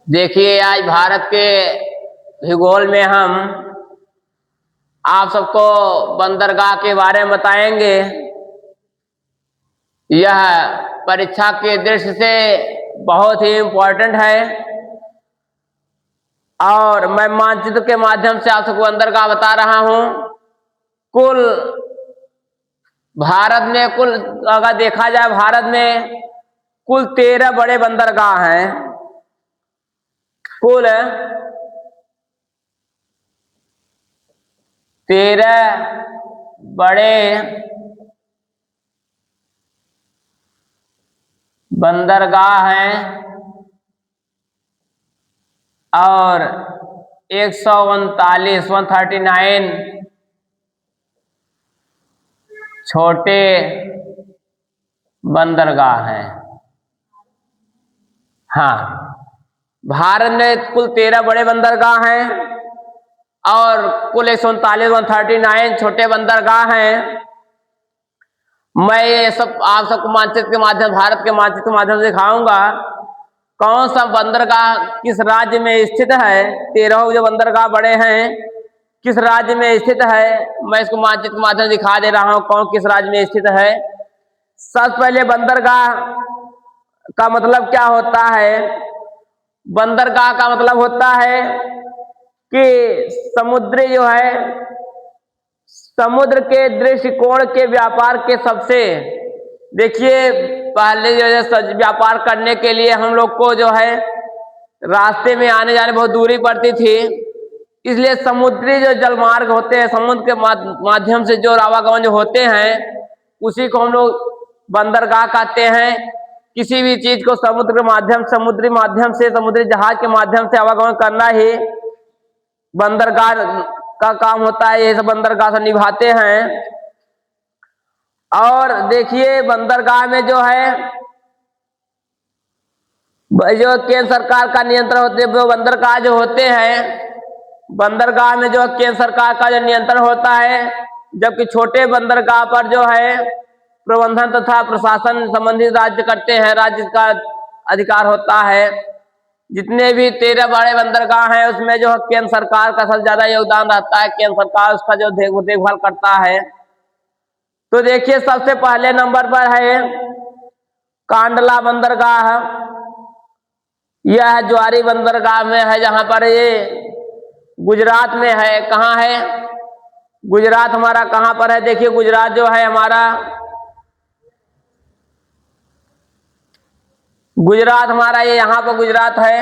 देखिए, आज भारत के भूगोल में हम आप सबको बंदरगाह के बारे में बताएंगे। यह परीक्षा के दृष्टि से बहुत ही इम्पोर्टेंट है और मैं मानचित्र के माध्यम से आप सबको बंदरगाह बता रहा हूं। कुल भारत में अगर देखा जाए, भारत में कुल 13 बड़े बंदरगाह हैं। कुल 13 बड़े बंदरगाह हैं और 139 छोटे बंदरगाह हैं। हाँ, भारत में कुल 13 बड़े बंदरगाह हैं और कुल 139 छोटे बंदरगाह हैं। मैं ये सब आप सबको मानचित्र के माध्यम, भारत के मानचित्र के माध्यम से दिखाऊंगा कौन सा बंदरगाह किस राज्य में स्थित है। 13 जो बंदरगाह बड़े हैं किस राज्य में स्थित है, मैं इसको मानचित्र के माध्यम से दिखा दे रहा हूं कौन किस राज्य में स्थित है। सबसे पहले बंदरगाह का मतलब क्या होता है। बंदरगाह का मतलब होता है कि समुद्री जो है, समुद्र के दृष्टिकोण के व्यापार के सबसे, देखिए पहले जो है व्यापार करने के लिए हम लोग को जो है रास्ते में आने जाने बहुत दूरी पड़ती थी, इसलिए समुद्री जो जलमार्ग होते हैं, समुद्र के माध्यम से जो आवागमन जो होते हैं उसी को हम लोग बंदरगाह कहते हैं। किसी भी चीज को समुद्री माध्यम से, समुद्री जहाज के माध्यम से आवागमन करना ही बंदरगाह का काम होता है। ये सब बंदरगाह से निभाते हैं। और देखिए बंदरगाह में जो है जो केंद्र सरकार का नियंत्रण होते हैं, वो बंदरगाह जो होते हैं, बंदरगाह में जो केंद्र सरकार का जो नियंत्रण होता है, जबकि छोटे बंदरगाह पर जो है प्रबंधन तथा प्रशासन संबंधित राज्य करते हैं, राज्य का अधिकार होता है। जितने भी 13 बड़े बंदरगाह हैं उसमें जो केंद्र सरकार का सबसे ज्यादा योगदान रहता है, केंद्र सरकार उसका जो देखभाल करता है। तो देखिए सबसे पहले नंबर पर है कांडला बंदरगाह। यह ज्वारी बंदरगाह में है, जहां पर ये गुजरात में है। कहाँ है गुजरात हमारा, कहां पर है? देखिए गुजरात जो है हमारा, गुजरात हमारा ये यहां पर गुजरात है।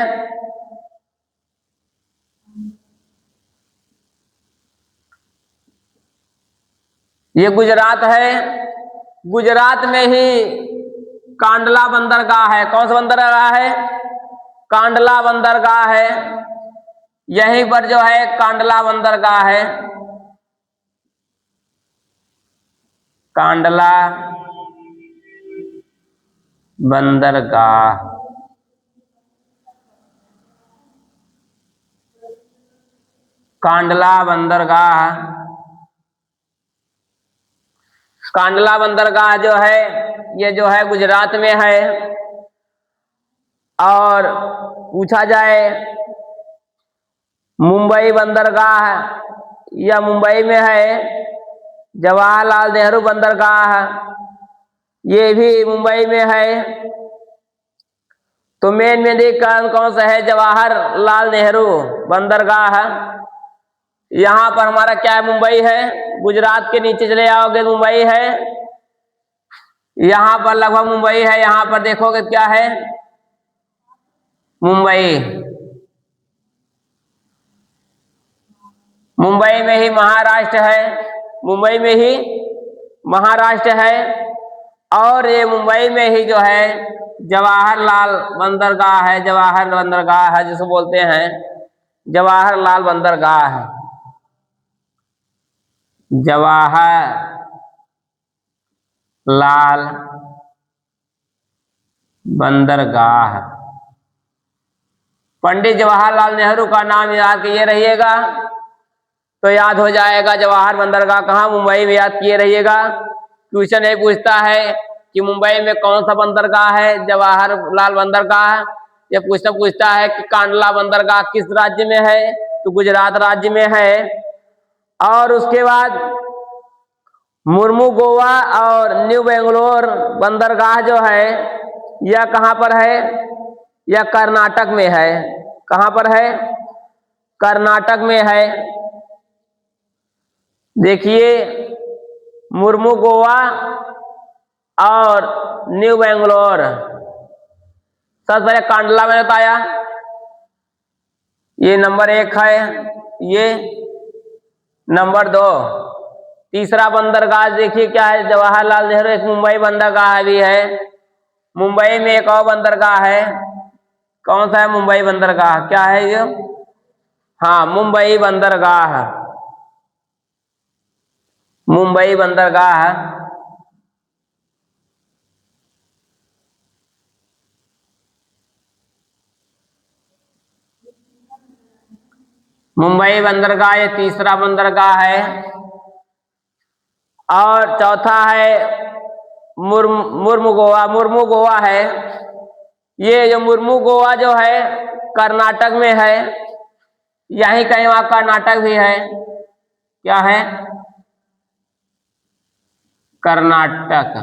ये गुजरात है। गुजरात में ही कांडला बंदरगाह है। कौन सा बंदरगाह है? कांडला बंदरगाह है। यहीं पर जो है कांडला बंदरगाह है। कांडला बंदरगाह, कांडला बंदरगाह, कांडला बंदरगाह जो है ये जो है गुजरात में है। और पूछा जाए मुंबई बंदरगाह, यह मुंबई में है। जवाहरलाल नेहरू बंदरगाह, ये भी मुंबई में है। तो मेन कौन सा है? जवाहरलाल नेहरू बंदरगाह। यहां पर हमारा क्या है? मुंबई है। गुजरात के नीचे चले आओगे मुंबई है। यहां पर लगभग मुंबई है। यहां पर देखोगे क्या है? मुंबई। मुंबई में ही महाराष्ट्र है। मुंबई में ही महाराष्ट्र है। और ये मुंबई में ही जो है जवाहरलाल बंदरगाह है। जवाहर बंदरगाह है जिसको बोलते हैं जवाहरलाल बंदरगाह है। जवाहरलाल बंदरगाह। पंडित जवाहरलाल नेहरू का नाम याद किए रहिएगा तो याद हो जाएगा। जवाहर बंदरगाह कहाँ? मुंबई में। याद किए रहिएगा। क्वेश्चन ये पूछता है कि मुंबई में कौन सा बंदरगाह है? जवाहरलाल बंदरगाह। ये पूछता है कि कांडला बंदरगाह किस राज्य में है, तो गुजरात राज्य में है। और उसके बाद मुर्मू गोवा और न्यू बेंगलोर बंदरगाह जो है यह कहाँ पर है, यह कर्नाटक में है। कहाँ पर है, कर्नाटक में है। देखिए मुर्मू गोवा और न्यू बेंगलोर, सबसे पहले कांडला में बताया, ये नंबर 1 है। ये नंबर 2, तीसरा बंदरगाह देखिए क्या है, जवाहरलाल नेहरू, एक मुंबई बंदरगाह भी है। मुंबई में एक और बंदरगाह है, कौन सा है मुंबई बंदरगाह, क्या है ये, हाँ मुंबई बंदरगाह, मुंबई बंदरगाह। मुंबई बंदरगाह ये तीसरा बंदरगाह है। और चौथा है मुर्मू गोवा, मुर्मू गोवा है। ये जो मुर्मू गोवा जो है कर्नाटक में है, यहीं कहीं वहां कर्नाटक भी है, क्या है, कर्नाटक।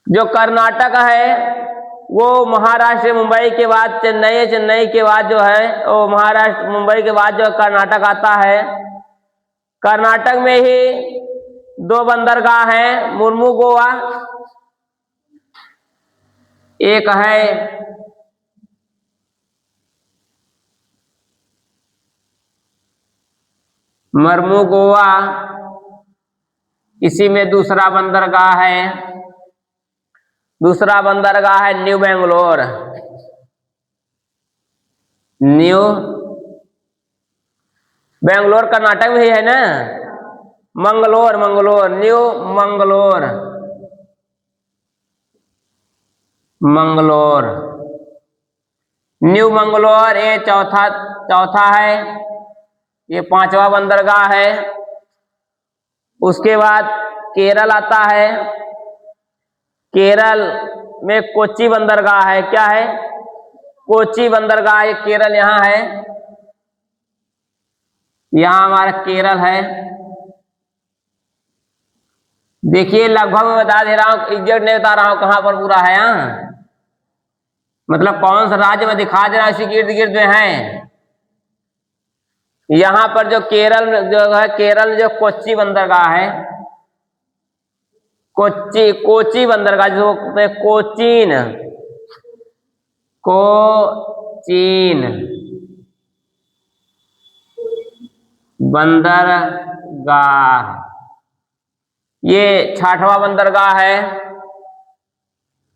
जो कर्नाटक है वो महाराष्ट्र मुंबई के बाद चेन्नई है, चेन्नई के बाद जो है वो महाराष्ट्र मुंबई के बाद जो कर्नाटक आता है। कर्नाटक में ही 2 बंदरगाह हैं, मुर्मू गोवा, एक है मुर्मू गोवा, इसी में दूसरा बंदरगाह है, दूसरा बंदरगाह है न्यू बेंगलोर, न्यू बेंगलोर कर्नाटक में ही है ना, मंगलोर, मंगलोर, न्यू मंगलोर, मंगलोर, न्यू मंगलोर, ये चौथा है, ये 5वां बंदरगाह है। उसके बाद केरल आता है, केरल में कोच्चि बंदरगाह है, क्या है, कोच्चि बंदरगाह, ये केरल यहाँ है, यहाँ हमारा केरल है। देखिए लगभग मैं बता दे रहा हूँ, एग्जैक्ट नहीं बता रहा हूँ कहाँ पर पूरा है, यहाँ मतलब कौन सा राज्य में दिखा दे रहा हूँ, इसी गिर्द गिर्द में है। यहाँ पर जो केरल जो है, केरल जो कोच्चि बंदरगाह है, कोच्चि बंदरगाह जो कोचीन, कोचीन बंदरगाह, ये 6वां बंदरगाह है।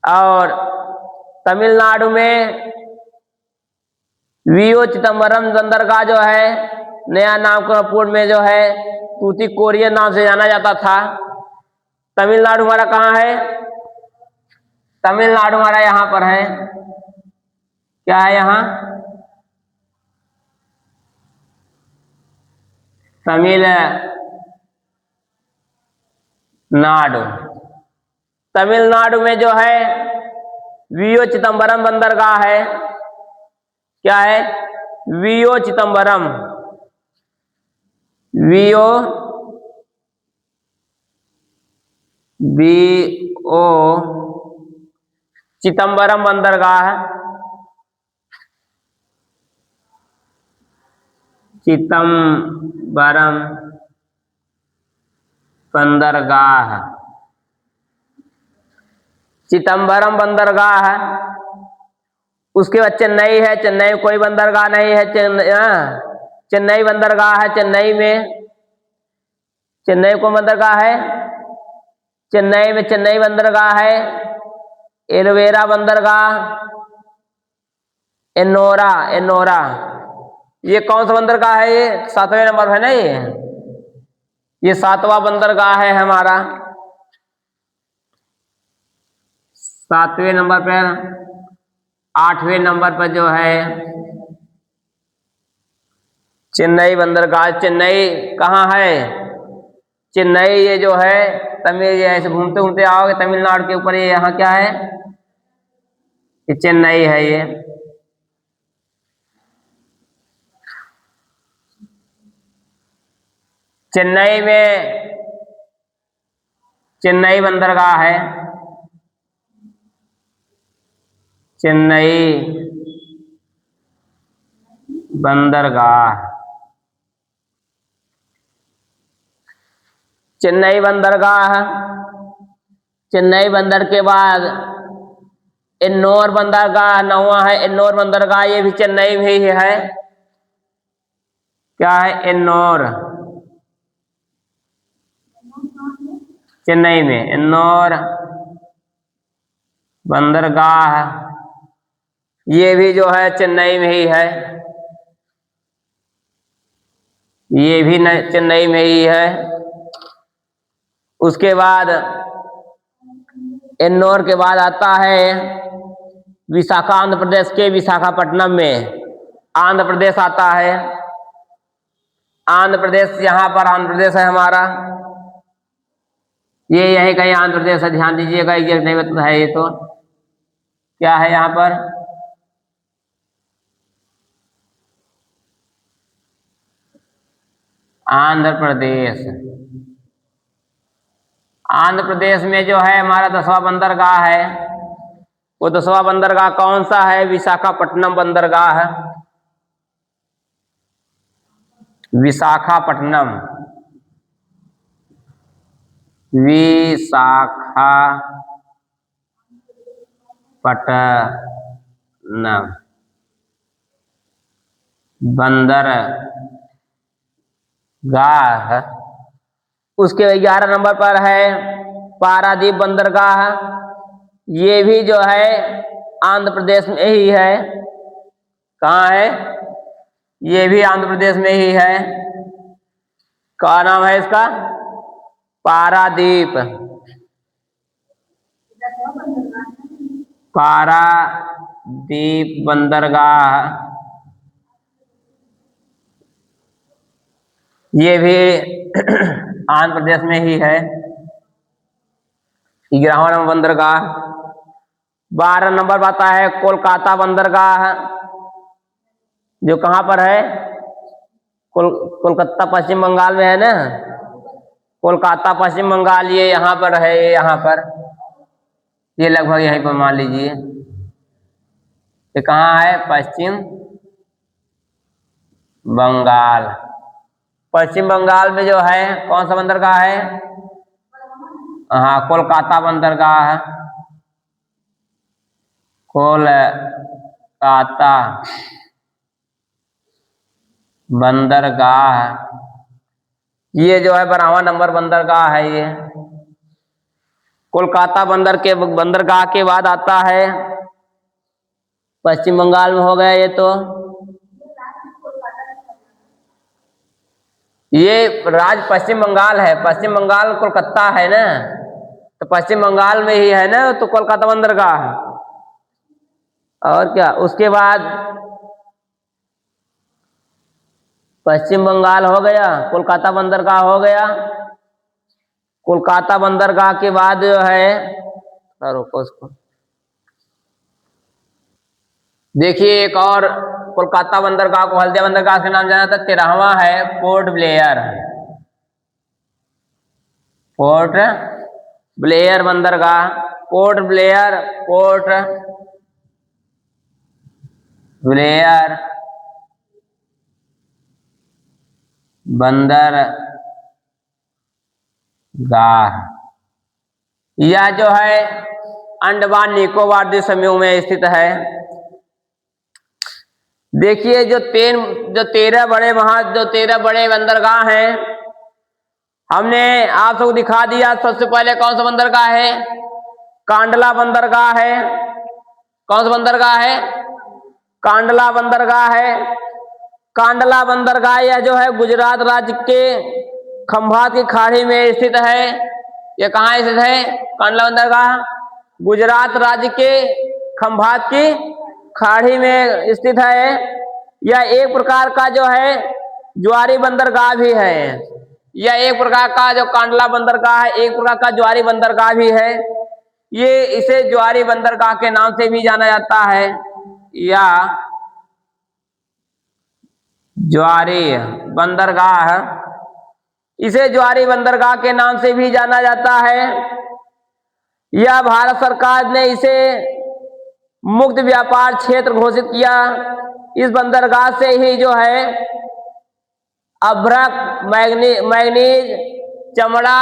और तमिलनाडु में वीओ चिदम्बरम बंदरगाह जो है, नया नागपुर में जो है तूतीकोरिन नाम से जाना जाता था। तमिलनाडु हमारा कहाँ है, तमिलनाडु हमारा यहाँ पर है, क्या है यहाँ, तमिलनाडु। तमिलनाडु में जो है वीओ चिदम्बरम बंदरगाह है, क्या है, वीओ चिदम्बरम, वीओ चिदम्बरम बंदरगाह, चिदम्बरम बंदरगाह, चिदम्बरम बंदरगाह है। उसके बाद चेन्नई है, चेन्नई में कोई बंदरगाह नहीं है, चेन्नई बंदरगाह है, चेन्नई में, चेन्नई को बंदरगाह है, चेन्नई में चेन्नई बंदरगाह है, एलोवेरा बंदरगाह, एनोरा, एनोरा, ये कौन सा बंदरगाह है, ये 7वें नंबर है ना, ये 7वां बंदरगाह है हमारा, 7वें नंबर पर। 8वें नंबर पर जो है चेन्नई बंदरगाह, चेन्नई कहाँ है, चेन्नई ये जो है तमिल, ऐसे घूमते घूमते आओगे तमिलनाडु के ऊपर, ये यहाँ क्या है, ये चेन्नई है ये। चेन्नई में चेन्नई बंदरगाह है। चेन्नई बंदरगाह। चेन्नई बंदरगाह। चेन्नई बंदर के बाद एन्नोर बंदरगाह नौवां है। एन्नोर बंदरगाह ये भी चेन्नई में ही है। क्या है? एन्नोर, चेन्नई में एन्नोर बंदरगाह ये भी जो है चेन्नई में ही है। ये भी चेन्नई में ही है। उसके बाद एन्नोर के बाद आता है विशाखा, आंध्र प्रदेश के विशाखापट्टनम में आंध्र प्रदेश आता है। आंध्र प्रदेश, यहाँ पर आंध्र प्रदेश है हमारा। ये यही कहीं आंध्र प्रदेश है, ध्यान दीजिएगा। ये नहीं बता है ये तो क्या है यहाँ पर? आंध्र प्रदेश। आंध्र प्रदेश में जो है हमारा 10वां बंदरगाह है। वो 10वां बंदरगाह कौन सा है? विशाखापट्टनम बंदरगाह है। विशाखापट्टनम, विशाखापट्टनम बंदरगाह। उसके 11 नंबर पर है पारादीप बंदरगाह। ये भी जो है आंध्र प्रदेश में ही है। कहाँ है? ये भी आंध्र प्रदेश में ही है। क्या नाम है इसका? पारादीप। पारादीप बंदरगाह ये भी आंध्र प्रदेश में ही है। 11वां नंबर बंदरगाह। 12 नंबर आता है कोलकाता बंदरगाह, जो कहाँ पर है? कोलकाता पश्चिम बंगाल में है ना। कोलकाता पश्चिम बंगाल ये यहाँ पर है। ये यहाँ पर, ये लगभग यहीं पर मान लीजिए। ये कहाँ है? पश्चिम बंगाल। पश्चिम बंगाल में जो है कौन सा बंदरगाह है? हाँ, कोलकाता बंदरगाह है। कोलकाता बंदरगाह ये जो है 12वां नंबर बंदरगाह है। ये कोलकाता बंदरगाह के बाद आता है पश्चिम बंगाल में हो गया ये तो। ये राज्य पश्चिम बंगाल है। पश्चिम बंगाल कोलकाता है ना, तो पश्चिम बंगाल में ही है ना तो कोलकाता बंदरगाह। और क्या? उसके बाद पश्चिम बंगाल हो गया, कोलकाता बंदरगाह हो गया। कोलकाता बंदरगाह के बाद जो है, रोको उसको, देखिए एक और कोलकाता बंदरगाह को हल्दिया बंदरगाह के नाम जाना था। 13वां है पोर्ट ब्लेयर। पोर्ट ब्लेयर बंदरगाह। पोर्ट ब्लेयर, पोर्ट ब्लेयर बंदरगाह यह जो है अंडमान निकोबार द्वीप समूह में स्थित है। देखिए जो 13 बड़े बंदरगाह हैं, हमने आप सबको दिखा दिया। सबसे पहले कौन सा बंदरगाह है? कांडला बंदरगाह है। कौन सा बंदरगाह है? कांडला बंदरगाह है। कांडला बंदरगाह यह जो है गुजरात राज्य के खंभात की खाड़ी में स्थित है। यह कहाँ स्थित है? कांडला बंदरगाह गुजरात राज्य के खंभात की खाड़ी में स्थित है। यह एक प्रकार का जो है ज्वारी बंदरगाह भी है। यह एक प्रकार का जो कांडला बंदरगाह है, एक प्रकार का ज्वारी बंदरगाह भी है। ये इसे ज्वारी बंदरगाह के नाम से भी जाना जाता है, या ज्वारी बंदरगाह, इसे ज्वारी बंदरगाह के नाम से भी जाना जाता है। यह भारत सरकार ने इसे मुक्त व्यापार क्षेत्र घोषित किया। इस बंदरगाह से ही जो है अभ्रक, मैग्नीज, चमड़ा,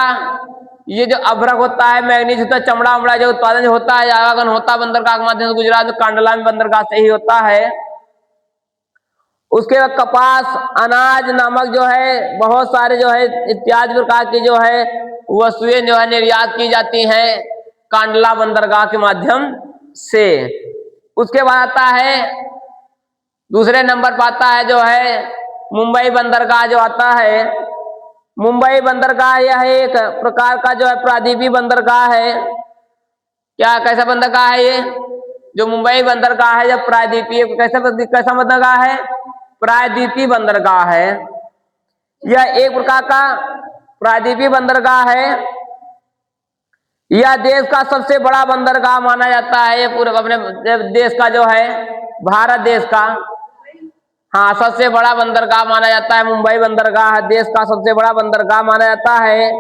ये जो अभ्रक होता है, मैग्नीज होता है, चमड़ा उमड़ा जो उत्पादन होता है, आवागमन होता है बंदरगाह के माध्यम से गुजरात में कांडला में बंदरगाह से ही होता है। उसके बाद कपास, अनाज नामक जो है बहुत सारे जो है इत्यादि प्रकार की जो है वस्तुएं जो है निर्यात की जाती हैं कांडला बंदरगाह के माध्यम से। उसके बाद आता है दूसरे नंबर पर आता है जो है मुंबई बंदरगाह जो आता है। मुंबई बंदरगाह यह एक प्रकार का जो है प्रायद्वीपीय बंदरगाह है। क्या कैसा बंदरगाह है ये? जो मुंबई बंदरगाह है जब प्रायद्वीपीय, कैसा बंदरगाह है? प्रायद्वीपीय बंदरगाह है। यह एक प्रकार का प्रायद्वीपीय बंदरगाह है। यह देश का सबसे बड़ा बंदरगाह माना जाता है। ये पूरे अपने देश का जो है भारत देश का, हाँ, सबसे बड़ा बंदरगाह माना जाता है। मुंबई बंदरगाह देश का सबसे बड़ा बंदरगाह माना जाता है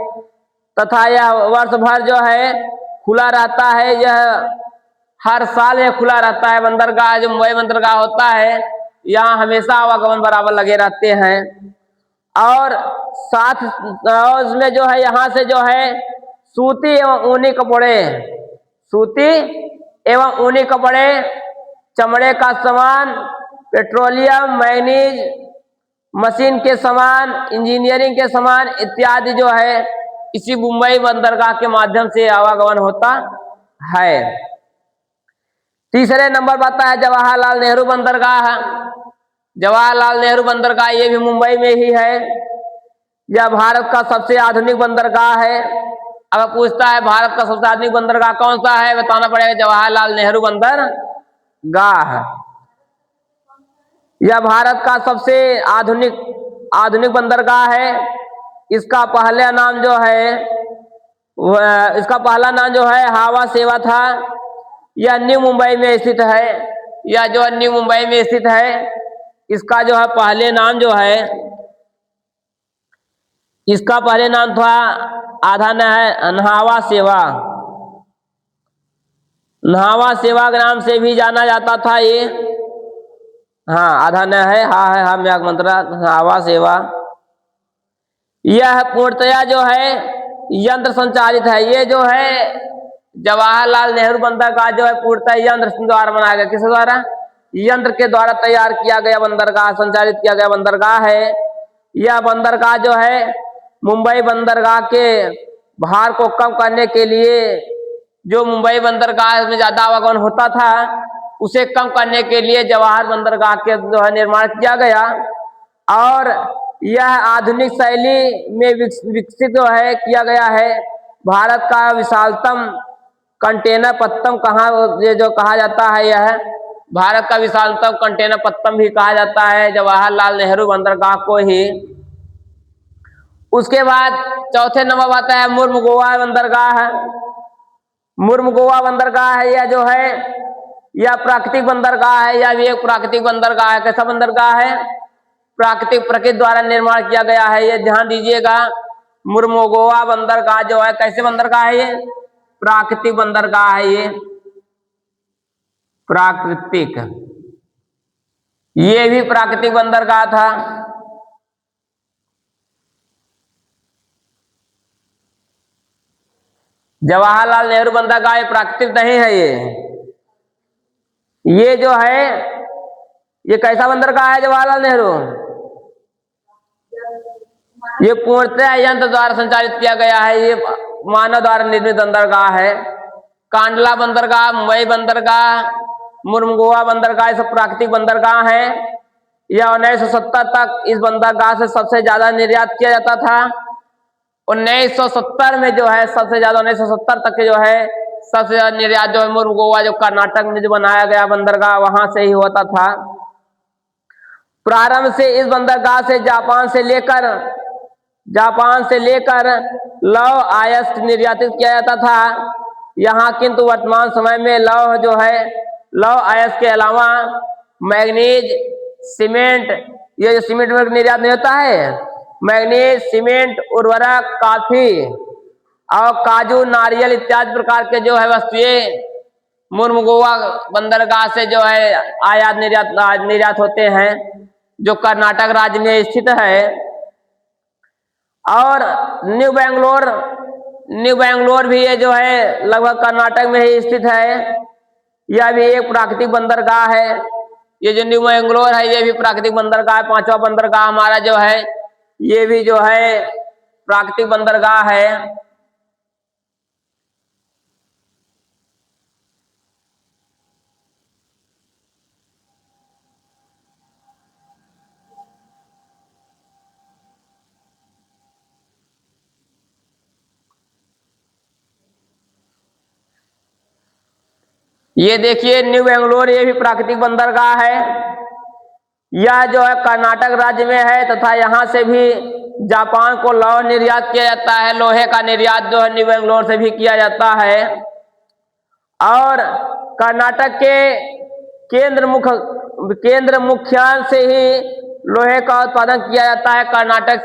तथा यह वर्ष भर जो है खुला रहता है। यह हर साल यह खुला रहता है बंदरगाह। जो मुंबई बंदरगाह होता है यहाँ हमेशा आवागमन बराबर लगे रहते हैं। और साथ उसमें जो है यहाँ से जो है सूती एवं ऊनी कपड़े, सूती एवं ऊनी कपड़े, चमड़े का सामान, पेट्रोलियम, मैग्नीज, मशीन के सामान, इंजीनियरिंग के सामान इत्यादि जो है इसी मुंबई बंदरगाह के माध्यम से आवागमन होता है। तीसरे नंबर पर आता है जवाहरलाल नेहरू बंदरगाह। जवाहरलाल नेहरू बंदरगाह ये भी मुंबई में ही है। यह भारत का सबसे आधुनिक बंदरगाह है। अगर पूछता है भारत का सबसे आधुनिक बंदरगाह कौन सा है, बताना पड़ेगा जवाहरलाल नेहरू बंदरगाह। यह भारत का सबसे आधुनिक बंदरगाह है। इसका पहला नाम जो है हावा सेवा था। यह न्यू मुंबई में स्थित है। यह जो न्यू मुंबई में स्थित है इसका जो है पहले नाम जो है, इसका पहले नाम था आधा न है न्हावा सेवा। न्हावा सेवा के नाम से भी जाना जाता था ये। हाँ, आधा न है, हा म्याग मंत्रा, न्हावा सेवा। यह पूर्णतया जो है यंत्र संचालित है। ये जो है जवाहरलाल नेहरू बंदरगाह जो है पूर्णतः यंत्र द्वारा बनाया गया। किस द्वारा? यंत्र के द्वारा तैयार किया गया बंदरगाह, संचालित किया गया बंदरगाह है। यह बंदरगाह जो है मुंबई बंदरगाह के भार को कम करने के लिए, जो मुंबई बंदरगाह में ज्यादा आवागमन होता था उसे कम करने के लिए जवाहर बंदरगाह के जो है निर्माण किया गया। और यह आधुनिक शैली में विकसित जो है किया गया है। भारत का विशालतम कंटेनर पत्तम जो कहा जाता है, यह भारत का विशालतम कंटेनर पत्तम भी कहा जाता है जवाहरलाल नेहरू बंदरगाह को ही। उसके बाद चौथे नंबर आता है मुर्मुगोवा बंदरगाह। मुर्मुगोवा बंदरगाह है यह जो है यह प्राकृतिक बंदरगाह है। यह भी एक प्राकृतिक बंदरगाह है। कैसा बंदरगाह है? प्रकृति द्वारा निर्माण किया गया है। ये ध्यान दीजिएगा, मुर्मुगोवा बंदरगाह जो है कैसे बंदरगाह है? ये प्राकृतिक बंदरगाह है। ये प्राकृतिक, ये भी प्राकृतिक बंदरगाह था। जवाहरलाल नेहरू बंदरगाह प्राकृतिक नहीं है। ये जो है ये कैसा बंदरगाह है जवाहरलाल नेहरू? ये पूर्णतः यंत्र द्वारा संचालित किया गया है। ये मानव द्वारा निर्मित बंदरगाह है। कांडला बंदरगाह, मुंबई बंदरगाह, मुर्मुगोवा बंदरगाह सब प्राकृतिक बंदरगाह है। यह 1970 तक इस बंदरगाह से सबसे ज्यादा निर्यात किया जाता था। 1970 में जो है सबसे ज्यादा 1970 तक के जो है सबसे ज्यादा निर्यात जो है मुर्मुगोवा जो कर्नाटक में जो बनाया गया बंदरगाह वहां से ही होता था। प्रारंभ से इस बंदरगाह से जापान से लेकर लौह अयस्क निर्यातित किया जाता था। यहाँ किंतु वर्तमान समय में लौह जो है, लौह अयस्क के अलावा मैग्नीज, सीमेंट, ये जो सीमेंट में निर्यात नहीं होता है, मैग्नीज, सीमेंट, उर्वरक, कॉफी और काजू, नारियल इत्यादि प्रकार के जो है वस्तुएं मुर्मुगोवा बंदरगाह से जो है आयात निर्यात होते हैं, जो कर्नाटक राज्य में स्थित है। और न्यू बेंगलोर भी ये जो है लगभग कर्नाटक में ही स्थित है। यह भी एक प्राकृतिक बंदरगाह है। ये जो न्यू बेंगलोर है ये भी प्राकृतिक बंदरगाह है। पांचवा बंदरगाह हमारा जो है ये भी जो है प्राकृतिक बंदरगाह है। ये देखिए न्यू बेंगलोर, ये भी प्राकृतिक बंदरगाह है। यह जो है कर्नाटक राज्य में है तथा यहाँ से भी जापान को लौह निर्यात किया जाता है। लोहे का निर्यात जो है न्यू बेंगलोर से भी किया जाता है। और कर्नाटक के केंद्र मुख्यालय से ही लोहे का उत्पादन किया जाता है। कर्नाटक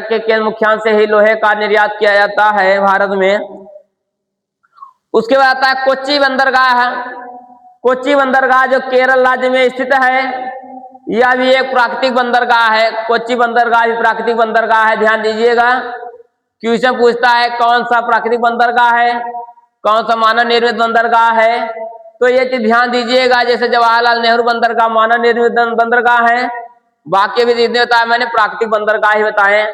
के केंद्र मुख्यालय से ही लोहे का निर्यात किया जाता है भारत में। उसके बाद आता है कोच्चि बंदरगाह। कोच्चि बंदरगाह जो केरल राज्य में स्थित है, यह भी एक प्राकृतिक बंदरगाह है। कोच्चि बंदरगाह भी प्राकृतिक बंदरगाह है, ध्यान दीजिएगा। क्वेश्चन पूछता है कौन सा प्राकृतिक बंदरगाह है, कौन सा मानव निर्मित बंदरगाह है, तो ये चीज ध्यान दीजिएगा। जैसे जवाहरलाल नेहरू बंदरगाह मानव निर्मित बंदरगाह है, बाकी भी जितने बताया मैंने प्राकृतिक बंदरगाह ही बताए।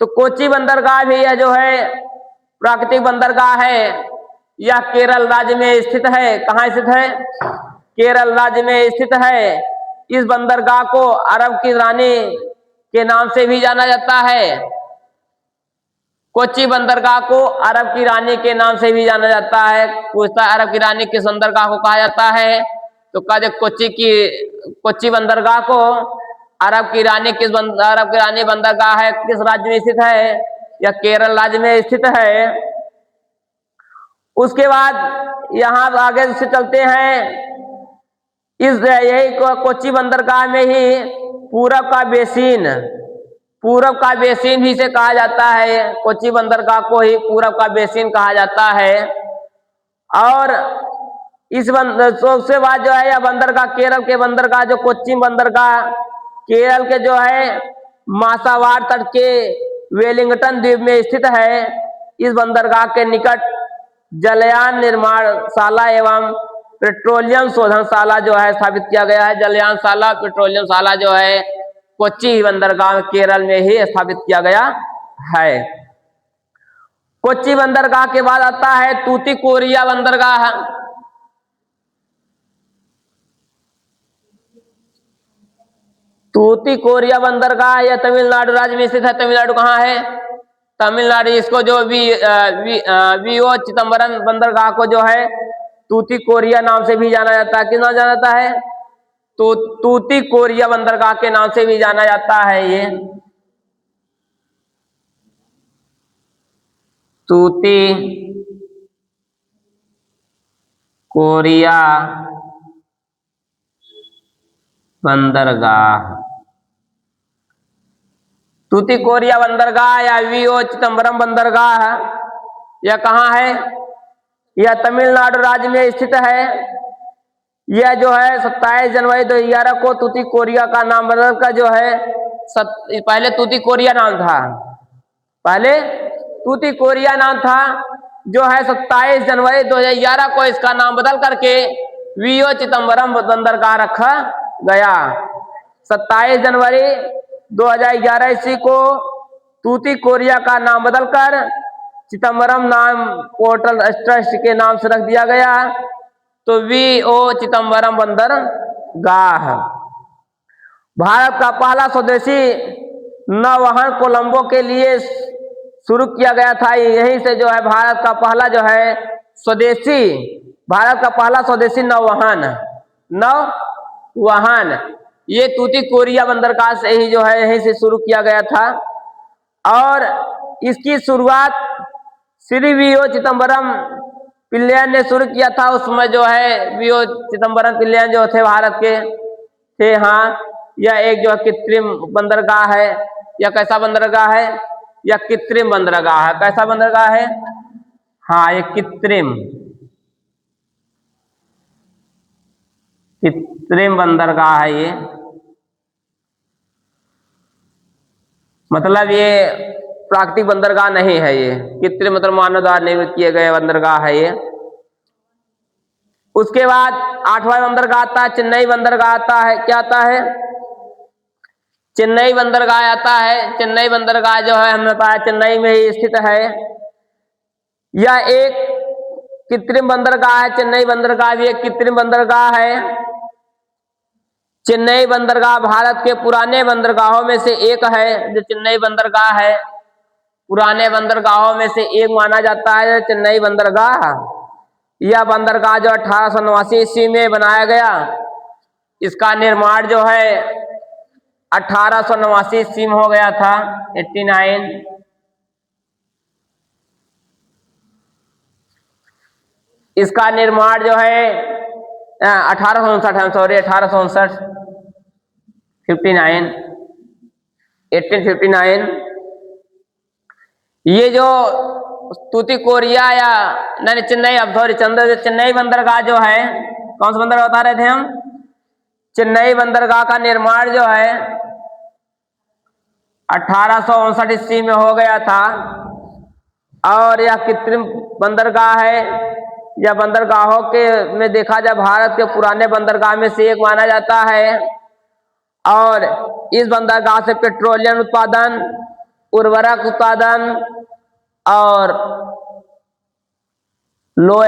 तो कोच्चि बंदरगाह भी यह जो है प्राकृतिक बंदरगाह है। यह केरल राज्य में स्थित है। कहाँ स्थित है? केरल राज्य में स्थित है। इस बंदरगाह को अरब की रानी के नाम से भी जाना जाता है। कोच्चि बंदरगाह को अरब की रानी के नाम से भी जाना जाता है। पूछता है अरब की रानी किस बंदरगाह को कहा जाता है, तो कहा जाए कोच्चि बंदरगाह को अरब की रानी बंदरगाह है किस राज्य में स्थित है? या केरल राज्य में स्थित है। उसके बाद यहां आगे से चलते हैं। यही कोच्चि बंदरगाह में ही पूरब का बेसिन भी से कहा जाता है। कोच्चि बंदरगाह को ही पूरब का बेसिन कहा जाता है। और इस सबसे बाद जो है यह बंदरगाह, केरल के बंदरगाह जो कोच्चि बंदरगाह केरल के जो है मासावार तट के वेलिंगटन द्वीप में स्थित है। इस बंदरगाह के निकट जलयान निर्माणशाला एवं पेट्रोलियम शोधनशाला जो है स्थापित किया गया है। जलयानशाला, पेट्रोलियमशाला जो है कोच्चि बंदरगाह केरल में ही स्थापित किया गया है। कोच्चि बंदरगाह के बाद आता है तूतीकोरिया बंदरगाह। तूतीकोरिया बंदरगाह यह तमिलनाडु राज्य में स्थित है। तमिलनाडु कहाँ है? तमिलनाडु। इसको जो वीओ चिदम्बरम बंदरगाह को जो है तूतीकोरिया नाम से भी जाना जाता है। किस नाम जाना जाता है? तो तूतीकोरिया बंदरगाह के नाम से भी जाना जाता है। ये तूतीकोरिया बंदरगाह, तूतीकोरिया बंदरगाह या वीओ चिदम्बरम बंदरगाह यह कहाँ है? यह तमिलनाडु राज्य में स्थित है। यह जो है 27 जनवरी 2011 को तूतीकोरिया का नाम बदलकर जो है पहले तूतीकोरिया नाम था, जो है 27 जनवरी 2011 को इसका नाम बदल करके वीओ चिदम्बरम बंदरगाह रखा गया। 27 जनवरी 2011 ईस्वी को तूतीकोरिया का नाम बदलकर चिदम्बरम नाम पोर्टल ट्रस्ट के नाम से रख दिया गया। तो वीओ चिदम्बरम बंदरगाह भारत का पहला स्वदेशी नौवहन कोलंबो के लिए शुरू किया गया था। यहीं से जो है भारत का पहला स्वदेशी नौवहन ये तूतीकोरिया बंदरगाह से ही जो है यहीं से शुरू किया गया था। और इसकी शुरुआत श्री वीओ चिदम्बरम पिल्लैन ने शुरू किया था। उसमें जो है वीओ चिदम्बरम पिल्लैन जो थे भारत के थे। हाँ, यह एक जो है कृत्रिम बंदरगाह है। यह कैसा बंदरगाह है? यह कृत्रिम बंदरगाह है। कैसा बंदरगाह है? हाँ, ये कृत्रिम बंदरगाह है ये। मतलब ये प्राकृतिक बंदरगाह नहीं है, ये कृत्रिम मतलब मानव द्वारा निर्मित किए गए बंदरगाह है ये। उसके बाद 8वां बंदरगाह आता है चेन्नई बंदरगाह आता है। क्या आता है? चेन्नई बंदरगाह आता है। चेन्नई बंदरगाह जो है हमने बताया चेन्नई में ही स्थित है। यह एक कृत्रिम बंदरगाह है। चेन्नई बंदरगाह भी एक कृत्रिम बंदरगाह है। चेन्नई बंदरगाह भारत के पुराने बंदरगाहों में से एक है। जो चेन्नई बंदरगाह है पुराने बंदरगाहों में से एक माना जाता है चेन्नई बंदरगाह। यह बंदरगाह जो 1889 ईस्वी में बनाया गया। इसका निर्माण जो है 1889 ईस्वी में हो गया था। 89। इसका निर्माण जो है 1859 सॉरी 1859 59 1859। ये जो तूतीकोरिया या नहीं चेन्नई अब सॉरी चेन्नई बंदरगाह जो है, कौन सा बंदरगाह बता रहे थे हम? चेन्नई बंदरगाह का निर्माण जो है 1859 ईस्वी में हो गया था। और यह कृत्रिम बंदरगाह है। यह बंदरगाहों के में देखा जाए भारत के पुराने बंदरगाह में से एक माना जाता है। और इस बंदरगाह से पेट्रोलियम उत्पादन, उर्वरक उत्पादन और लौह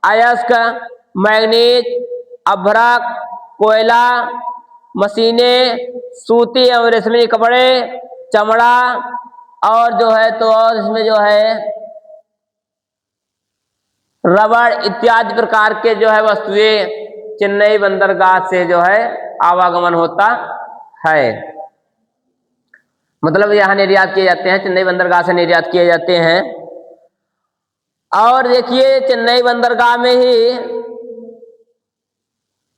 अयस्क, मैग्नीज, अभ्रक, कोयला, मशीनें, सूती एवं रेशमी कपड़े, चमड़ा और जो है तो और इसमें जो है रबड़ इत्यादि प्रकार के जो है वस्तुएं चेन्नई बंदरगाह से जो है आवागमन होता है। मतलब यहाँ निर्यात किए जाते हैं, चेन्नई बंदरगाह से निर्यात किए जाते हैं। और देखिए चेन्नई बंदरगाह में ही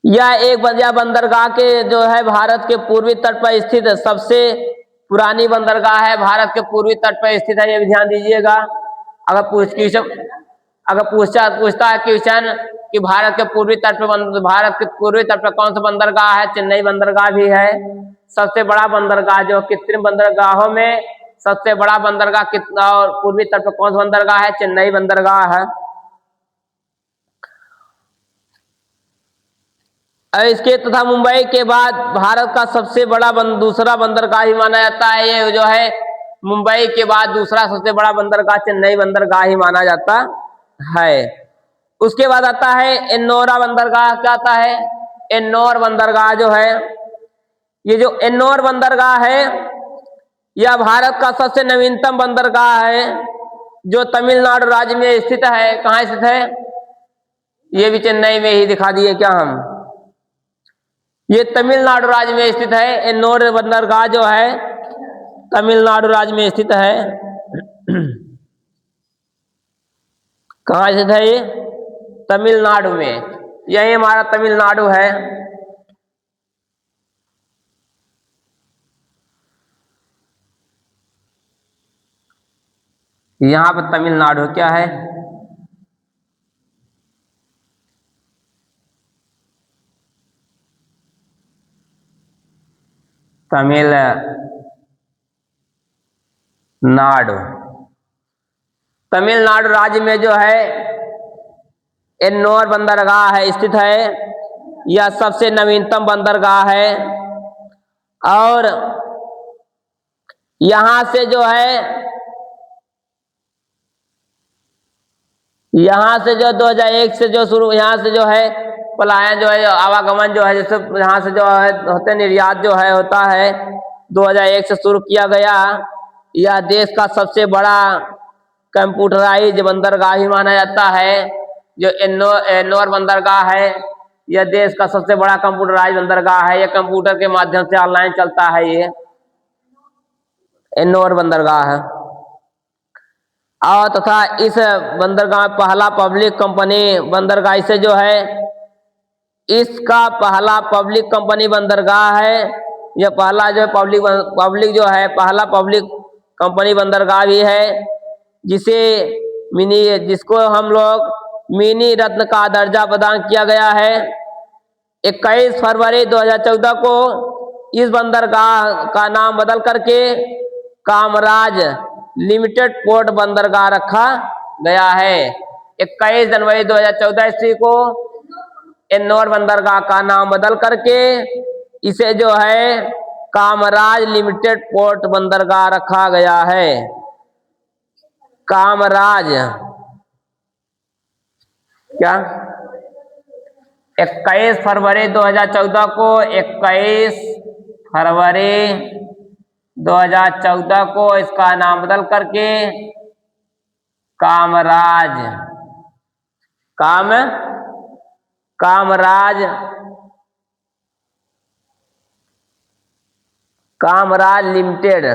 यह एक बंदरगाह के जो है भारत के पूर्वी तट पर स्थित सबसे पुरानी बंदरगाह है। भारत के पूर्वी तट पर स्थित है, ये भी ध्यान दीजिएगा। अगर पूछता है क्वेश्चन कि भारत के पूर्वी तट पर कौन सा बंदरगाह है? चेन्नई बंदरगाह भी है। सबसे बड़ा बंदरगाह जो कृत्रिम बंदरगाहों में सबसे बड़ा बंदरगाह कितना और पूर्वी तट पर कौन सा बंदरगाह है? चेन्नई बंदरगाह है। इसके तथा मुंबई के बाद भारत का सबसे बड़ा दूसरा बंदरगाह ही माना जाता है। ये जो है मुंबई के बाद दूसरा सबसे बड़ा बंदरगाह चेन्नई बंदरगाह ही माना जाता है। उसके बाद आता है एन्नोर बंदरगाह। क्या आता है? एन्नोर बंदरगाह जो है, ये जो एन्नोर बंदरगाह है यह भारत का सबसे नवीनतम बंदरगाह है जो तमिलनाडु राज्य में स्थित है। कहाँ स्थित है? ये भी चेन्नई में ही दिखा दिए क्या हम? ये तमिलनाडु राज्य में स्थित है। एन्नोर बंदरगाह जो है तमिलनाडु राज्य में स्थित है। कहाँ स्थित है ये? तमिलनाडु में। यही हमारा तमिलनाडु है। यहां पर तमिलनाडु क्या है? तमिलनाडु राज्य में जो है एन्नोर बंदरगाह है स्थित है। यह सबसे नवीनतम बंदरगाह है। और यहां से जो है 2001 से जो शुरू यहाँ से जो है पलायन जो है आवागमन जो है जैसे यहाँ से जो है होते निर्यात जो है होता है 2001 से शुरू किया गया। यह देश का सबसे बड़ा कंप्यूटराइज बंदरगाह ही माना जाता है। जो एन्नोर बंदरगाह है यह देश का सबसे बड़ा कंप्यूटराइज बंदरगाह है। यह कंप्यूटर के माध्यम से ऑनलाइन चलता है ये। एन्नोर बंदरगाह है। और तथा इस बंदरगाह पहला पब्लिक कंपनी बंदरगाह इसे जो है इसका पहला पब्लिक कंपनी बंदरगाह है। यह पहला जो पब्लिक जो है पहला पब्लिक कंपनी बंदरगाह भी है, जिसको हम लोग मिनी रत्न का दर्जा प्रदान किया गया है। 21 फरवरी 2014 को इस बंदरगाह का नाम बदल करके कामराज लिमिटेड पोर्ट बंदरगाह रखा गया है। 21 जनवरी 2014 ईस्वी को एन्नोर बंदरगाह का नाम बदल करके इसे जो है कामराज लिमिटेड पोर्ट बंदरगाह रखा गया है। कामराज क्या 21 फरवरी 2014 को 21 फरवरी 2014 को इसका नाम बदल करके कामराज लिमिटेड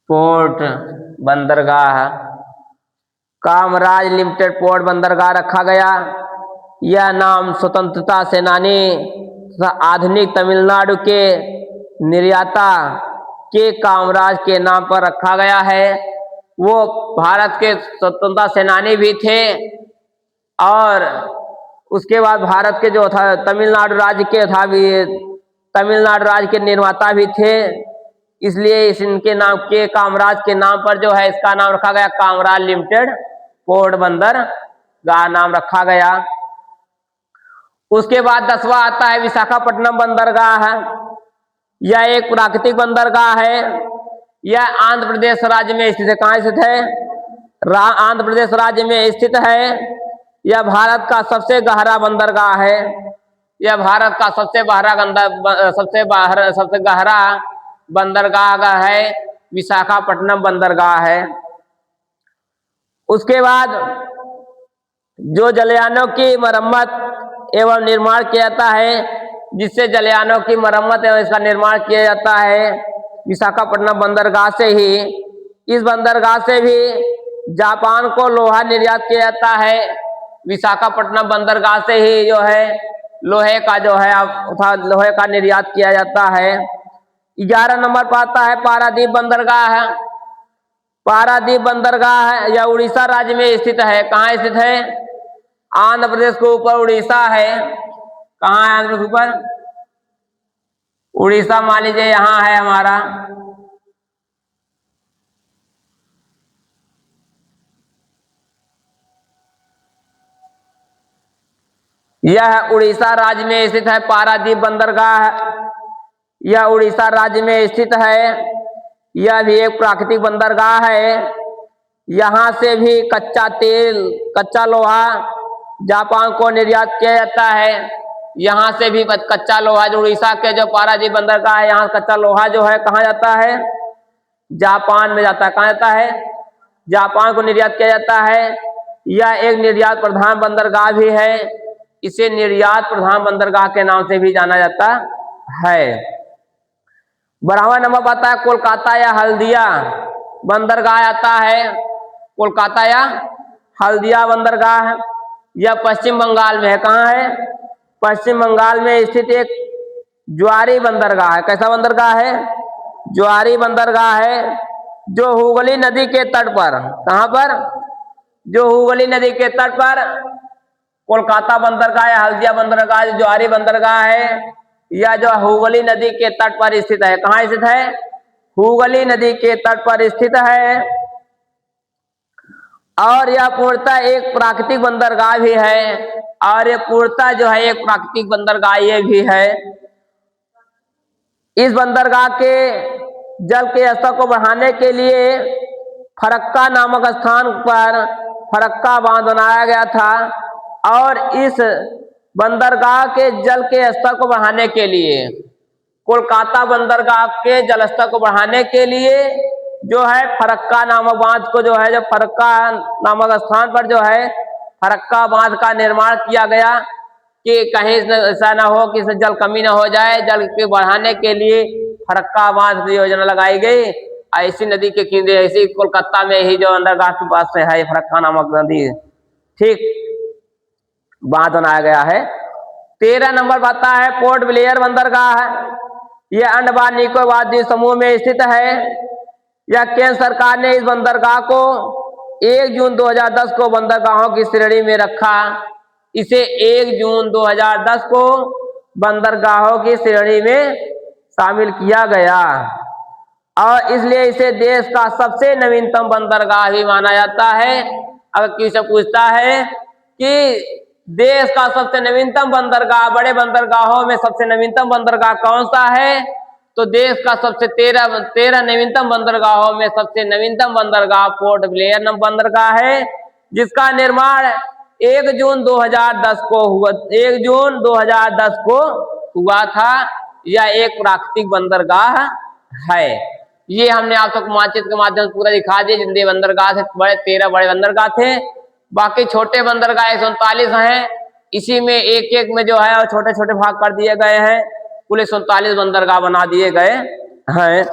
पोर्ट बंदरगाह कामराज लिमिटेड पोर्ट बंदरगाह रखा गया। यह नाम स्वतंत्रता सेनानी तथा आधुनिक तमिलनाडु के निर्याता के कामराज के नाम पर रखा गया है। वो भारत के स्वतंत्रता सेनानी भी थे और उसके बाद भारत के जो था तमिलनाडु राज्य के निर्माता भी थे। इसलिए इनके नाम के कामराज के नाम पर जो है इसका नाम रखा गया कामराज लिमिटेड पोर्ट बंदरगाह नाम रखा गया। उसके बाद 10वां आता है विशाखापट्टनम बंदरगाह। यह एक प्राकृतिक बंदरगाह है। यह आंध्र प्रदेश राज्य में स्थित है। कहाँ स्थित है? आंध्र प्रदेश राज्य में स्थित है। यह भारत का सबसे गहरा बंदरगाह है। यह भारत का सबसे गहरा बंदरगाह है। विशाखापट्टनम बंदरगाह है। उसके बाद जो जलयानों की मरम्मत एवं निर्माण किया जाता है, जिससे जलयानों की मरम्मत एवं इसका निर्माण किया जाता है विशाखापट्टनम बंदरगाह से ही। इस बंदरगाह से भी जापान को लोहा निर्यात किया जाता है। विशाखापट्टनम बंदरगाह से ही जो है लोहे का निर्यात किया जाता है। 11 नंबर पर आता है पारादीप बंदरगाह। पारादीप बंदरगाह है, यह उड़ीसा राज्य में स्थित है। कहाँ स्थित है? आंध्र प्रदेश के ऊपर उड़ीसा है। कहाँ है आंध्र प्रदेश ऊपर? उड़ीसा मान लीजिए यहाँ है हमारा। यह उड़ीसा राज्य में स्थित है पारादीप बंदरगाह। यह उड़ीसा राज्य में स्थित है। यह भी एक प्राकृतिक बंदरगाह है। यहाँ से भी कच्चा लोहा जापान को निर्यात किया जाता है। यहाँ से भी कच्चा लोहा जो उड़ीसा के जो पारादीप बंदरगाह है, यहाँ कच्चा लोहा जो है कहाँ जाता है? जापान में जाता है। कहाँ जाता है? जापान को निर्यात किया जाता है। यह एक निर्यात प्रधान बंदरगाह भी है। इसे निर्यात प्रधान बंदरगाह के नाम से भी जाना जाता है। 12वां नंबर पर आता है कोलकाता या हल्दिया बंदरगाह आता है। कोलकाता या हल्दिया बंदरगाह, यह पश्चिम बंगाल में है। कहाँ है? पश्चिम बंगाल में स्थित एक ज्वारी बंदरगाह है। कैसा बंदरगाह है? ज्वारी बंदरगाह है, जो हुगली नदी के तट पर। कहाँ पर? जो हुगली नदी के तट पर कोलकाता बंदरगाह या हल्दिया बंदरगाह ज्वारी बंदरगाह है। यह जो हुगली नदी के तट पर स्थित है। कहाँ स्थित है? हुगली नदी के तट पर स्थित है। और यह पूर्णतः एक प्राकृतिक बंदरगाह भी है। और ये पूर्णतः जो है एक प्राकृतिक बंदरगाह ये भी है। इस बंदरगाह के जल के स्तर को बढ़ाने के लिए फरक्का नामक स्थान पर फरक्का बांध बनाया गया था। और इस बंदरगाह के जल के स्तर को बढ़ाने के लिए, कोलकाता बंदरगाह के जल स्तर को बढ़ाने के लिए जो है फरक्का नामक बांध को जो है, जो फरक्का नामक स्थान पर जो है फरक्का बांध का निर्माण किया गया कि कहीं ऐसा ना हो कि इसमें जल कमी ना हो जाए। जल के बढ़ाने के लिए फरक्का बांध की योजना लगाई गई। ऐसी नदी के किनारे, ऐसी कोलकाता में ही जो बंदरगाह के पास से है फरक्का नामक नदी, ठीक, बांध बनाया गया है। 13 नंबर आता है पोर्ट ब्लेयर बंदरगाह है। यह अंडमान निकोबार द्वीप समूह में स्थित है। यह केंद्र सरकार ने इस बंदरगाह को 1 जून 2010 को बंदरगाहों की श्रेणी में रखा। इसे 1 जून 2010 को बंदरगाहों की श्रेणी में शामिल किया गया और इसलिए इसे देश का सबसे नवीनतम बंदरगाह भी माना जाता है। अगर किसी से पूछता है कि देश का सबसे नवीनतम बंदरगाह, बड़े बंदरगाहों में सबसे नवीनतम बंदरगाह कौन सा है, तो देश का सबसे 13 नवीनतम बंदरगाहों में सबसे नवीनतम बंदरगाह पोर्ट ब्लेयर बंदरगाह है, जिसका निर्माण 1 जून 2010 को हुआ। 1 जून 2010 को हुआ था। यह एक प्राकृतिक बंदरगाह है। ये हमने आप सबको मानचित्र के माध्यम से पूरा दिखा दिया। जितने बंदरगाह थे, 13 बड़े बंदरगाह थे, बाकी छोटे बंदरगाह 139 हैं। इसी में एक एक में जो है छोटे छोटे भाग कर दिए गए हैं। कुल 139 बंदरगाह बना दिए गए हैं।